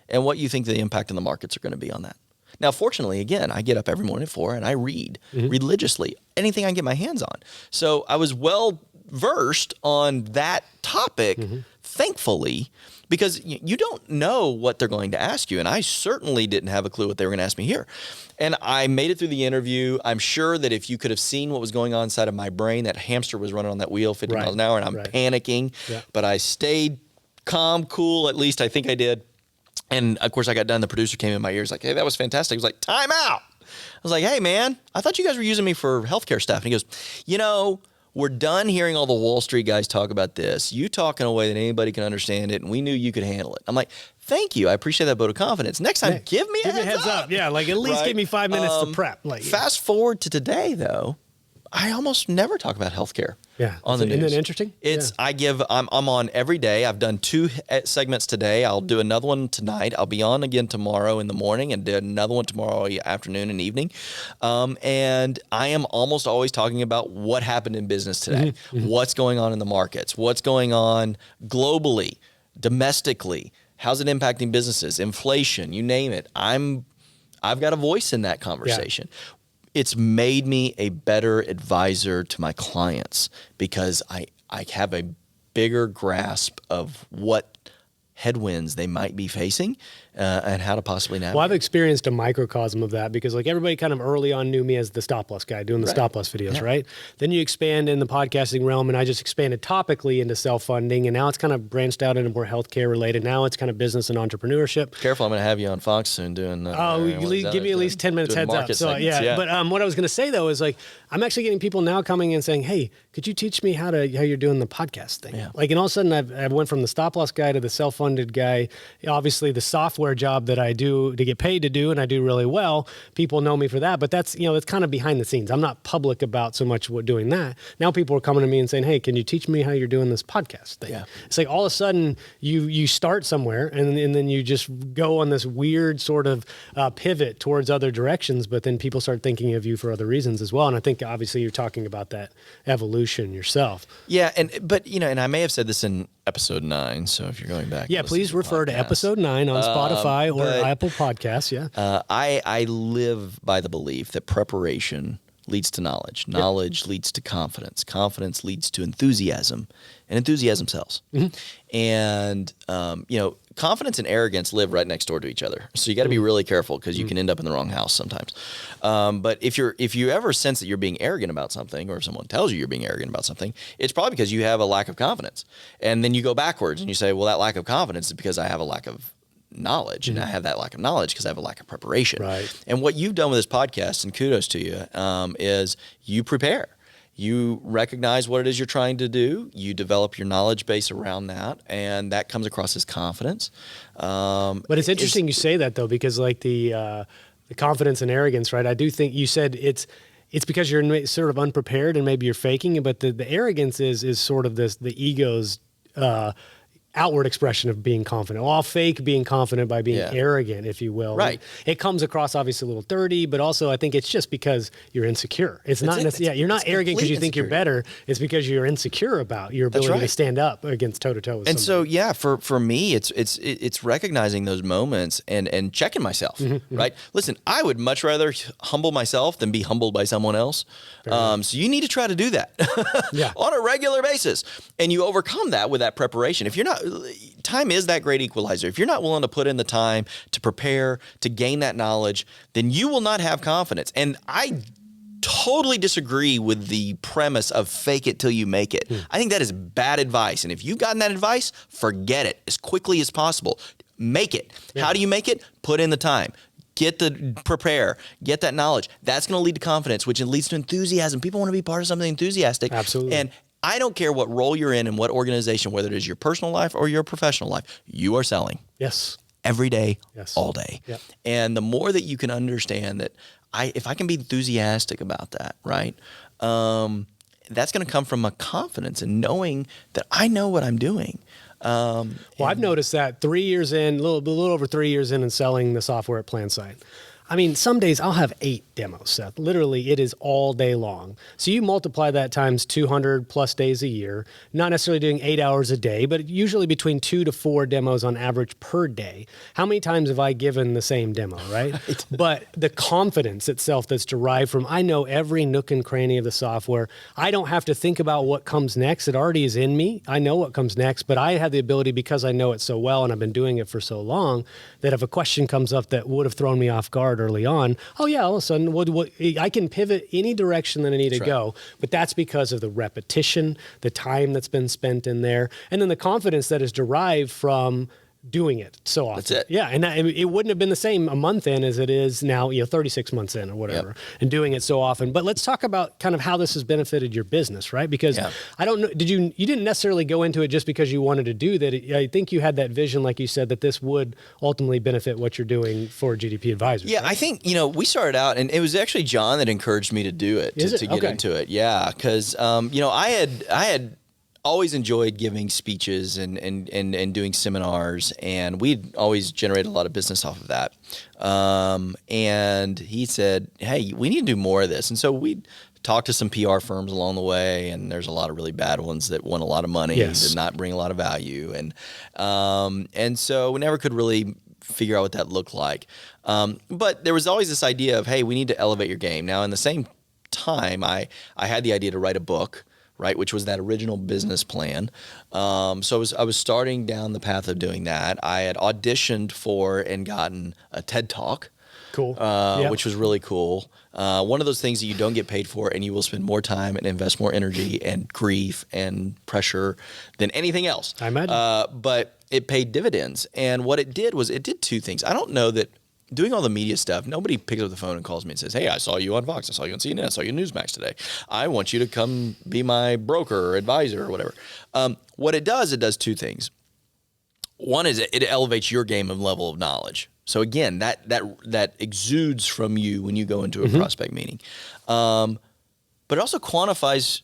and what you think the impact on the markets are going to be on that. Now, fortunately, again, I get up every morning at 4 and I read religiously anything I can get my hands on. So I was well versed on that topic, thankfully, because you don't know what they're going to ask you. And I certainly didn't have a clue what they were going to ask me here. And I made it through the interview. I'm sure that if you could have seen what was going on inside of my brain, that hamster was running on that wheel 50 miles an hour, and I'm panicking. Yeah. But I stayed calm, cool, at least I think I did. And of course I got done. The producer came in my ears like, hey, that was fantastic. He was like, time out. I was like, hey man, I thought you guys were using me for healthcare stuff. And he goes, we're done hearing all the Wall Street guys talk about this. You talk in a way that anybody can understand it, and we knew you could handle it. I'm like, Thank you. I appreciate that vote of confidence. Next time, give me a heads up.
Yeah, like at least give me 5 minutes to prep. Like,
fast forward to today, though, I almost never talk about healthcare. On the news.
Isn't that interesting?
I'm on every day. I've done 2 segments today. I'll do another one tonight. I'll be on again tomorrow in the morning and do another one tomorrow afternoon and evening. And I am almost always talking about what happened in business today, what's going on in the markets, what's going on globally, domestically, how's it impacting businesses, inflation, you name it. I've got a voice in that conversation. It's made me a better advisor to my clients because I have a bigger grasp of what headwinds they might be facing and how to possibly navigate.
Well, I've experienced a microcosm of that because like everybody kind of early on knew me as the stop loss guy doing the stop loss videos, right? Then you expand in the podcasting realm and I just expanded topically into self-funding and now it's kind of branched out into more healthcare related. Now it's kind of business and entrepreneurship.
Careful, I'm going to have you on Fox soon doing
give me at least 10 minutes heads up. So but what I was going to say though is like I'm actually getting people now coming and saying, "Hey, could you teach me how you're doing the podcast thing?" Like and all of a sudden I went from the stop loss guy to the self-funded guy. Obviously the software job that I do to get paid to do and I do really well, people know me for that, but that's that's kind of behind the scenes. I'm not public about so much doing that. Now people are coming to me and saying, "Hey, can you teach me how you're doing this podcast thing?" It's like all of a sudden you start somewhere and then you just go on this weird sort of pivot towards other directions, but then people start thinking of you for other reasons as well. And I think obviously you're talking about that evolution yourself.
Yeah, but and I may have said this in episode 9, so if you're going back,
please refer to episode 9 on Spotify or Apple Podcasts.
I live by the belief that preparation leads to knowledge. Knowledge leads to confidence. Confidence leads to enthusiasm, and enthusiasm sells. And confidence and arrogance live right next door to each other. So you got to be really careful because you can end up in the wrong house sometimes. But if you ever sense that you're being arrogant about something, or if someone tells you you're being arrogant about something, it's probably because you have a lack of confidence. And then you go backwards and you say, well, that lack of confidence is because I have a lack of knowledge, and I have that lack of knowledge because I have a lack of preparation. And what you've done with this podcast, and kudos to you, is you prepare. You recognize what it is you're trying to do. You develop your knowledge base around that, and that comes across as confidence.
But it's interesting you say that though, because like the confidence and arrogance, right? I do think you said it's because you're sort of unprepared and maybe you're faking it, but the arrogance is sort of the ego's outward expression of being confident. Well, I'll fake being confident by being arrogant, if you will.
Right.
It comes across obviously a little dirty, but also I think it's just because you're insecure. It's not necessarily, you're not arrogant because you think you're better. It's because you're insecure about your ability to stand up against toe to toe with somebody.
And so, for me, it's recognizing those moments and checking myself, right? Listen, I would much rather humble myself than be humbled by someone else. So you need to try to do that on a regular basis. And you overcome that with that preparation. If you're not, time is that great equalizer. If you're not willing to put in the time to prepare, to gain that knowledge, then you will not have confidence. And I totally disagree with the premise of fake it till you make it. I think that is bad advice. And if you've gotten that advice, forget it as quickly as possible. Make it. How do you make it? Put in the time. Prepare, get that knowledge. That's going to lead to confidence, which leads to enthusiasm. People want to be part of something enthusiastic.
Absolutely.
And I don't care what role you're in and what organization, whether it is your personal life or your professional life, you are selling.
Yes.
Every day, all day.
Yep.
And the more that you can understand that if I can be enthusiastic about that, right, that's going to come from a confidence and knowing that I know what I'm doing.
Well, I've noticed that 3 years in, a little over 3 years in selling the software at PlanSight. I mean, some days I'll have 8 demos, Seth. Literally, it is all day long. So you multiply that times 200 plus days a year, not necessarily doing 8 hours a day, but usually between 2 to 4 demos on average per day. How many times have I given the same demo, right? But the confidence itself that's derived from, I know every nook and cranny of the software. I don't have to think about what comes next. It already is in me. I know what comes next, but I have the ability, because I know it so well and I've been doing it for so long, that if a question comes up that would have thrown me off guard early on, all of a sudden, I can pivot any direction that I need to go. But that's because of the repetition, the time that's been spent in there, and then the confidence that is derived from doing it so often.
That's it.
Yeah, and it wouldn't have been the same a month in as it is now, 36 months in or whatever, and doing it so often. But let's talk about kind of how this has benefited your business, right? Because I don't know, you didn't necessarily go into it just because you wanted to do that. I think you had that vision, like you said, that this would ultimately benefit what you're doing for GDP Advisors.
Yeah,
right?
I think, we started out, and it was actually John that encouraged me to do it, to get into it. Yeah, because, I had always enjoyed giving speeches and doing seminars, and we'd always generated a lot of business off of that. And he said, hey, we need to do more of this. And so we talked to some PR firms along the way, and there's a lot of really bad ones that want a lot of money, did not bring a lot of value. And so we never could really figure out what that looked like. But there was always this idea of, hey, we need to elevate your game. Now, in the same time, I had the idea to write a book, right, which was that original business plan. So I was starting down the path of doing that. I had auditioned for and gotten a TED Talk.
Cool.
Which was really cool. One of those things that you don't get paid for, and you will spend more time and invest more energy and grief and pressure than anything else.
I imagine.
But it paid dividends. And what it did was it did two things. I don't know that doing all the media stuff, nobody picks up the phone and calls me and says, hey, I saw you on Fox. I saw you on CNN. I saw you on Newsmax today. I want you to come be my broker or advisor or whatever. What it does two things. One is it elevates your game and level of knowledge. So again, that exudes from you when you go into a prospect meeting. But it also quantifies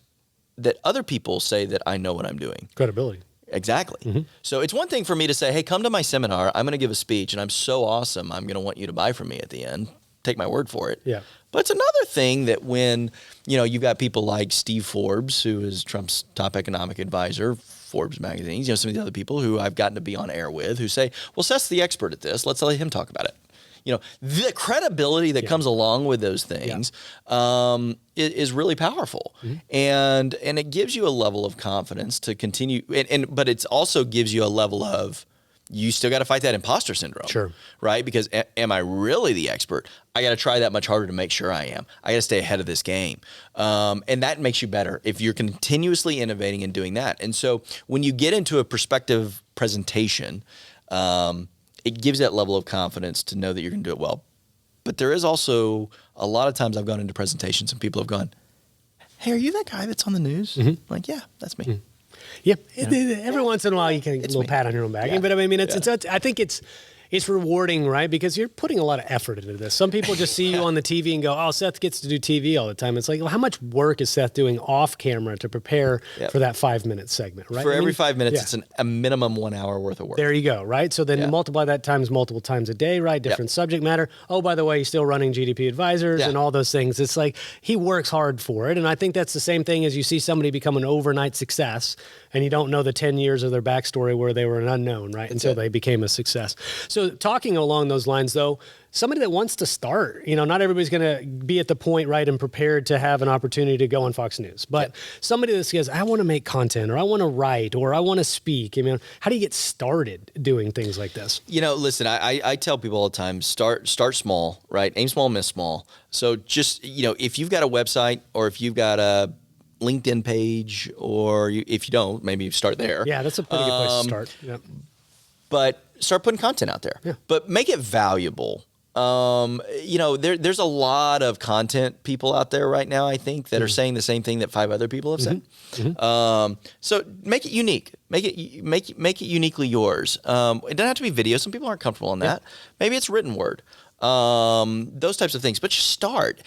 that other people say that I know what I'm doing.
Credibility.
Exactly. So it's one thing for me to say, hey, come to my seminar. I'm going to give a speech, and I'm so awesome. I'm going to want you to buy from me at the end. Take my word for it.
Yeah.
But it's another thing that when, you've got people like Steve Forbes, who is Trump's top economic advisor, Forbes magazine, some of the other people who I've gotten to be on air with who say, well, Seth's the expert at this. Let's let him talk about it. The credibility that comes along with those things is really powerful. And it gives you a level of confidence to continue. But it also gives you a level of, you still got to fight that imposter syndrome.
Sure.
Right? Because am I really the expert? I got to try that much harder to make sure I am. I got to stay ahead of this game. And that makes you better if you're continuously innovating and doing that. And so when you get into a perspective presentation, it gives that level of confidence to know that you're going to do it well. But there is also a lot of times I've gone into presentations and people have gone, hey, are you that guy that's on the news? I'm like, yeah, that's me.
Yeah, every once in a while you can get a little pat on your own back. But I mean, I think it's rewarding, right? Because you're putting a lot of effort into this. Some people just see you on the TV and go, oh, Seth gets to do TV all the time. It's like, well, how much work is Seth doing off camera to prepare for that 5-minute segment, right?
For every 5 minutes, it's a minimum 1 hour worth of work.
There you go, right? So then multiply that times multiple times a day, right? Different subject matter. Oh, by the way, he's still running GDP Advisors and all those things. It's like he works hard for it. And I think that's the same thing as you see somebody become an overnight success and you don't know the 10 years of their backstory where they were an unknown, right? Until they became a success. So talking along those lines, though, somebody that wants to start, not everybody's going to be at the point, right, and prepared to have an opportunity to go on Fox News. But somebody that says, I want to make content or I want to write or I want to speak. How do you get started doing things like this?
Listen, I tell people all the time, start small, right? Aim small, miss small. So just, if you've got a website or if you've got a LinkedIn page or if you don't, maybe start there.
Yeah, that's a pretty good place to start. Yep.
But start putting content out there. Yeah. But make it valuable. There's a lot of content people out there right now, I think, that are saying the same thing that 5 other people have said. So make it unique. Make it uniquely yours. It doesn't have to be video. Some people aren't comfortable in that. Maybe it's written word. Those types of things. But just start.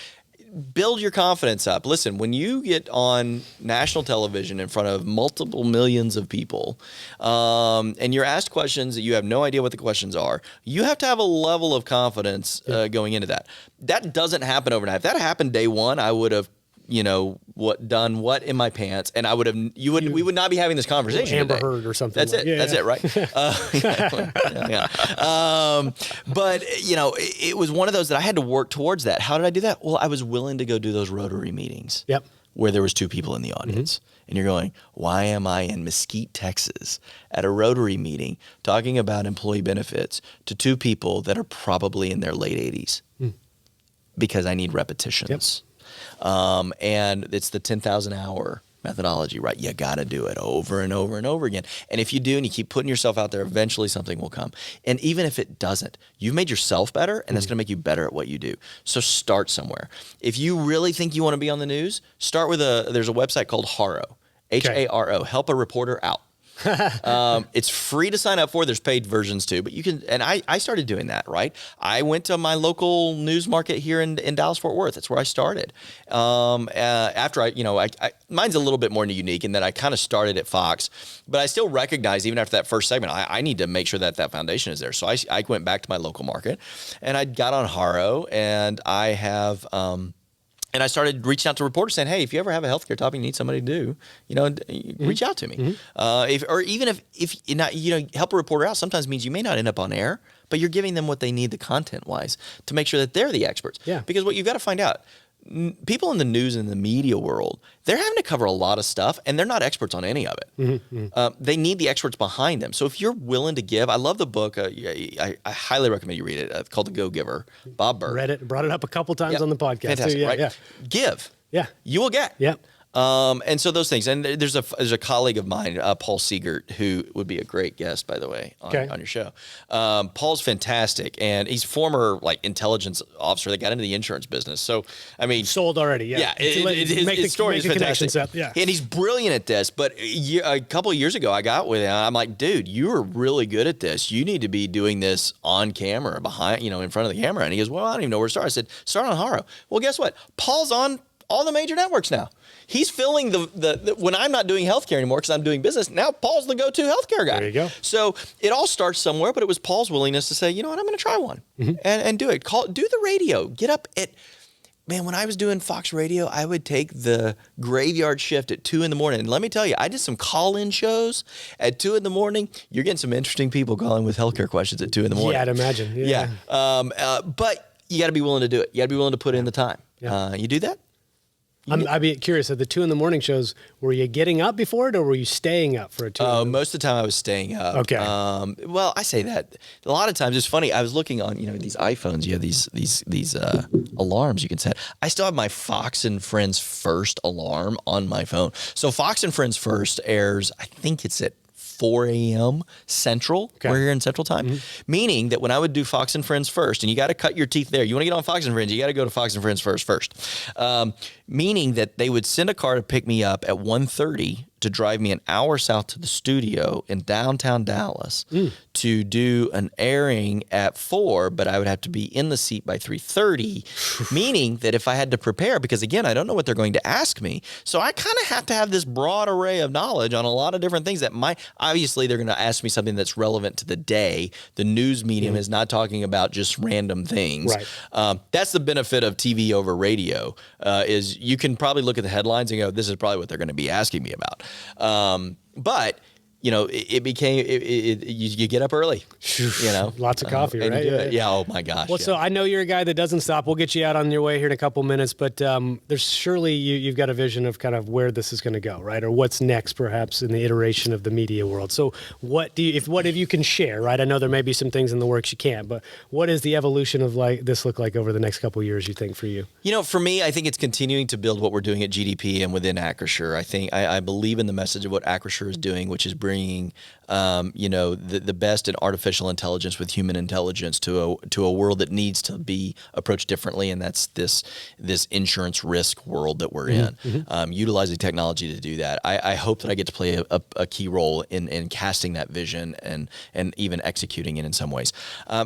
Build your confidence up. Listen, when you get on national television in front of multiple millions of people, and you're asked questions that you have no idea what the questions are, you have to have a level of confidence going into that. That doesn't happen overnight. If that happened day one, I would have done what in my pants, and we would not be having this conversation
Amber
today.
Heard or something.
That's it. That's it, right? But it was one of those that I had to work towards that. How did I do that? Well, I was willing to go do those Rotary meetings. Where there was 2 people in the audience. And you're going, why am I in Mesquite, Texas at a Rotary meeting talking about employee benefits to 2 people that are probably in their late 80s? Because I need repetitions. And it's the 10,000 hour methodology, right? You got to do it over and over and over again. And if you do and you keep putting yourself out there, eventually something will come. And even if it doesn't, you've made yourself better, and that's going to make you better at what you do. So start somewhere. If you really think you want to be on the news, start with there's a website called Haro, Haro, Help a Reporter Out. It's free to sign up for. There's paid versions too, but you can, and I started doing that, right? I went to my local news market here in Dallas, Fort Worth. That's where I started. After mine's a little bit more unique in that I kind of started at Fox, but I still recognize even after that first segment, I need to make sure that foundation is there. So I went back to my local market and I got on Haro, and I have, and I started reaching out to reporters saying, hey, if you ever have a healthcare topic you need somebody to do, reach out to me. If help a reporter out sometimes means you may not end up on air, but you're giving them what they need, the content-wise, to make sure that they're the experts.
Yeah.
Because what you've got to find out, people in the news and the media world, they're having to cover a lot of stuff, and they're not experts on any of it. They need the experts behind them. So if you're willing to give, I love the book. I highly recommend you read it. It's called The Go-Giver, Bob Burg.
Read it, brought it up a couple times on the podcast.
Fantastic,
too.
right?
Yeah.
Give.
Yeah.
You will get.
Yeah.
And so those things, and there's a colleague of mine, Paul Siegert, who would be a great guest, by the way, on your show. Paul's fantastic, and he's former intelligence officer that got into the insurance business. So I mean,
sold already. Yeah,
his story is fantastic.
Yeah,
and he's brilliant at this. But a couple of years ago, I got with him. I'm like, dude, you are really good at this. You need to be doing this on camera, behind, in front of the camera. And he goes, well, I don't even know where to start. I said, start on Haro. Well, guess what? Paul's on all the major networks now. He's filling the when I'm not doing healthcare anymore because I'm doing business. Now Paul's the go-to healthcare guy.
There you go.
So it all starts somewhere, but it was Paul's willingness to say, you know what, I'm going to try one and do it. Do the radio. Get up at, man, when I was doing Fox Radio, I would take the graveyard shift at 2 a.m. And let me tell you, I did some call-in shows at 2 a.m. You're getting some interesting people calling with healthcare questions at 2 a.m.
Yeah, I'd imagine.
Yeah. But you got to be willing to do it. You got to be willing to put in the time.
Yeah.
You do that?
I'd be curious, at the 2 a.m. shows, were you getting up before it, or were you staying up for a 2 a.m.?
Most of the time I was staying up.
Okay.
Well, I say that. A lot of times, it's funny, I was looking on, these iPhones, you have these alarms you can set. I still have my Fox and Friends First alarm on my phone. So Fox and Friends First airs, I think it's at 4 a.m. Central. Okay. We're here in Central Time. Meaning that when I would do Fox and Friends First, and you got to cut your teeth there. You want to get on Fox and Friends, you got to go to Fox and Friends first. Meaning that they would send a car to pick me up at 1:30 to drive me an hour south to the studio in downtown Dallas to do an airing at 4, but I would have to be in the seat by 3:30, meaning that if I had to prepare, because again, I don't know what they're going to ask me, so I kind of have to have this broad array of knowledge on a lot of different things that obviously they're going to ask me something that's relevant to the day. The news medium is not talking about just random things.
Right.
That's the benefit of TV over radio, is you can probably look at the headlines and go, this is probably what they're going to be asking me about. But it became, you get up early,
Lots of coffee,
and
right?
You do it. Yeah. Oh my gosh.
Well, so I know you're a guy that doesn't stop. We'll get you out on your way here in a couple minutes, but there's surely you've got a vision of kind of where this is going to go, right? Or what's next, perhaps, in the iteration of the media world. So what if you can share, right? I know there may be some things in the works you can't, but what is the evolution of this look like over the next couple of years, you think, for you?
For me, I think it's continuing to build what we're doing at GDP and within Acrisure. I believe in the message of what Acrisure is doing, which is bringing the best in artificial intelligence with human intelligence to a world that needs to be approached differently, and that's this insurance risk world that we're in. Utilizing technology to do that. I hope that I get to play a key role in casting that vision and even executing it in some ways.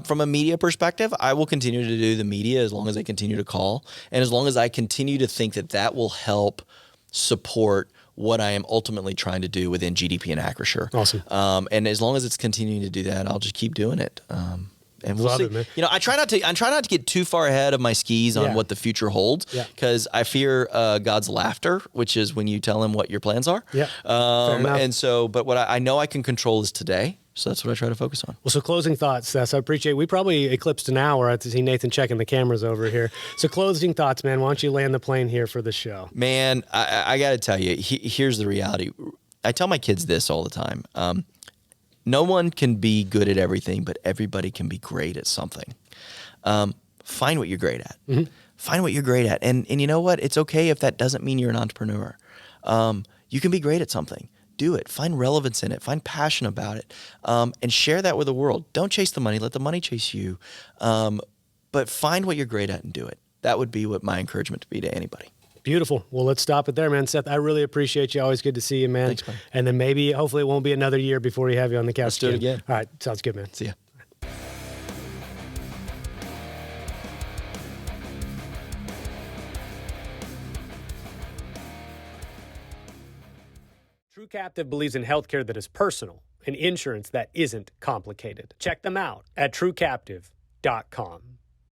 From a media perspective, I will continue to do the media as long as I continue to call, and as long as I continue to think that will help support what I am ultimately trying to do within GDP and Acrisure.
Awesome.
And as long as it's continuing to do that, I'll just keep doing it. And we'll see.
It, man.
I try not to get too far ahead of my skis on what the future holds, because I fear God's laughter, which is when you tell him what your plans are.
Yeah. Fair enough.
And so, but what I know I can control is today. So that's what I try to focus on. Well,
so closing thoughts, Seth. I appreciate we probably eclipsed an hour. I see Nathan checking the cameras over here. So closing thoughts, man. Why don't you land the plane here for the show?
Man, I got to tell you, here's the reality. I tell my kids this all the time. No one can be good at everything, but everybody can be great at something. Find what you're great at. Find what you're great at. And you know what? It's okay if that doesn't mean you're an entrepreneur. You can be great at something. Do it. Find relevance in it. Find passion about it, and share that with the world. Don't chase the money. Let the money chase you. But find what you're great at and do it. That would be what my encouragement to be to anybody.
Beautiful. Well, let's stop it there, man. Seth, I really appreciate you. Always good to see you, man.
Thanks, man.
And then maybe, hopefully, it won't be another year before we have you on the couch.
Let's do it again.
All right. Sounds good, man.
See ya.
True Captive believes in healthcare that is personal and insurance that isn't complicated. Check them out at truecaptive.com.